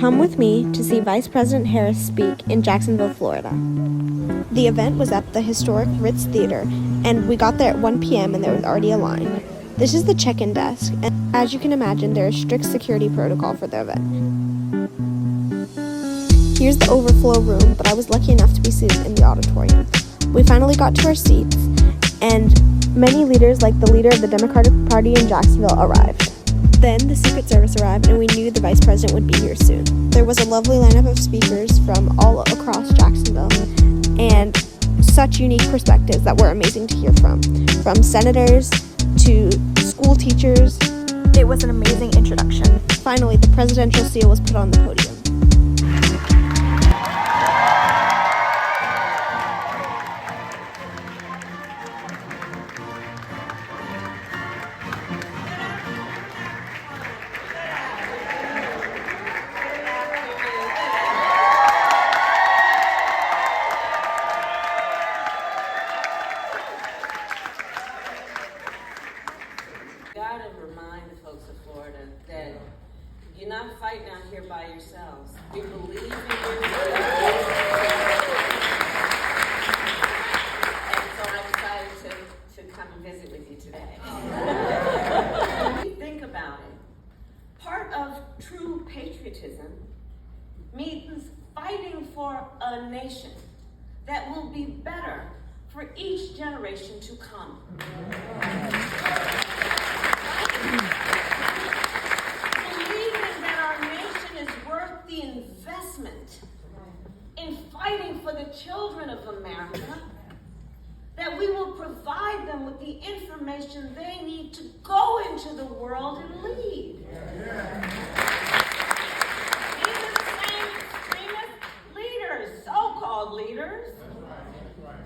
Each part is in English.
Come with me to see Vice President Harris speak in Jacksonville, Florida. The event was at the historic Ritz Theater, and we got there at 1 p.m. and there was already a line. This is the check-in desk, and as you can imagine, there is strict security protocol for the event. Here's the overflow room, but I was lucky enough to be seated in the auditorium. We finally got to our seats, and many leaders, like the leader of the Democratic Party in Jacksonville, arrived. Then the Secret Service arrived, and we knew the Vice President would be here soon. There was a lovely lineup of speakers from all across Jacksonville, and such unique perspectives that were amazing to hear from senators to school teachers. It was an amazing introduction. Finally, the presidential seal was put on the podium. Gotta remind the folks of Florida that you're not fighting out here by yourselves. We believe in you. And so I decided to come and visit with you today. When you think about it, part of true patriotism means fighting for a nation that will be better for each generation to come. Believing that our nation is worth the investment in fighting for the children of America, that we will provide them with the information they need to go into the world and lead. Even the same extremist leaders, so-called leaders,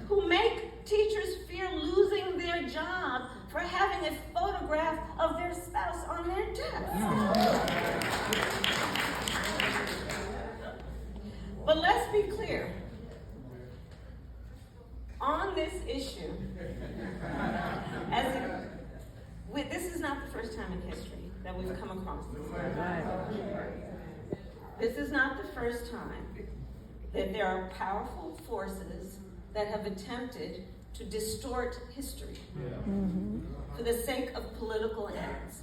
who make teachers fear losing their job for having a photograph of their spouse on their desk. But let's be clear. On this issue, this is not the first time in history that we've come across this. This is not the first time that there are powerful forces that have attempted to distort history for the sake of political ends.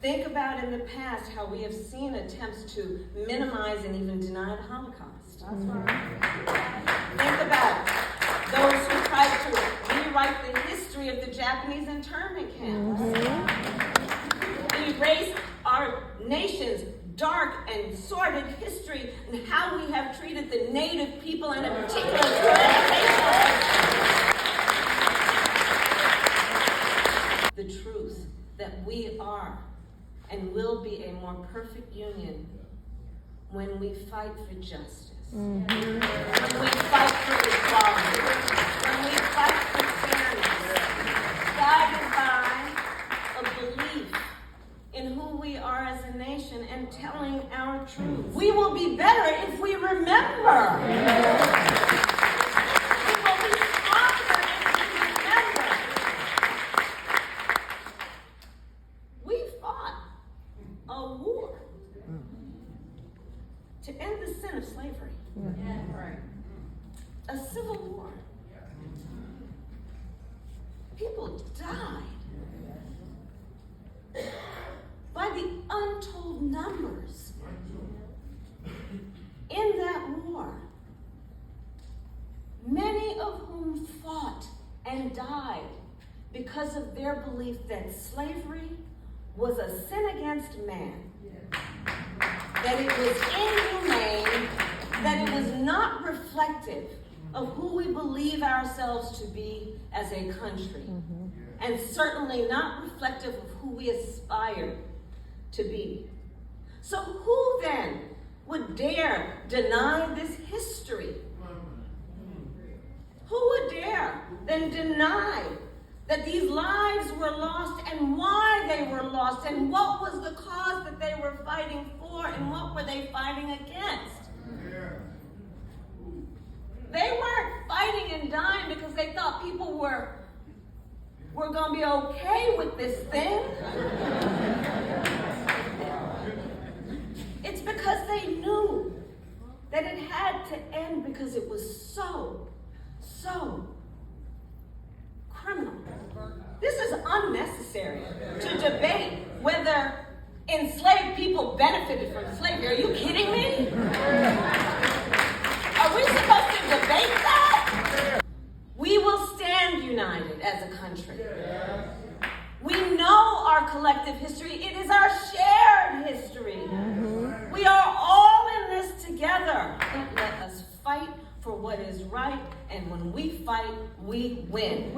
Think about in the past how we have seen attempts to minimize and even deny the Holocaust. Think about those who tried to rewrite the history of the Japanese internment camps. Erase our nation's dark and sordid history and how we have treated the native people and in particular the truth that we are and will be a more perfect union when we fight for justice, when we fight for equality, when we fight for fairness, guided by a belief in who we are as a nation and telling our truth. We will be better if we remember. We will be stronger if we remember. We fought a war to end the sin of slavery. A civil war. People died. By the untold numbers in that war, many of whom fought and died because of their belief that slavery was a sin against man, that it was inhumane, that it was not reflective of who we believe ourselves to be as a country, and certainly not reflective of who we aspire to be. So who then would dare deny this history? Who would dare then deny that these lives were lost and why they were lost and what was the cause that they were fighting for and what were they fighting against? They weren't fighting and dying because they thought people were going to be okay with this thing. It's It's because they knew that it had to end because it was so criminal. This is unnecessary to debate whether enslaved people benefited from slavery. Are you kidding me? Are we supposed to debate that? We will stand united as a country. We know our collective history. It is our shared history. We are all in this together. Let us fight for what is right, and when we fight, we win.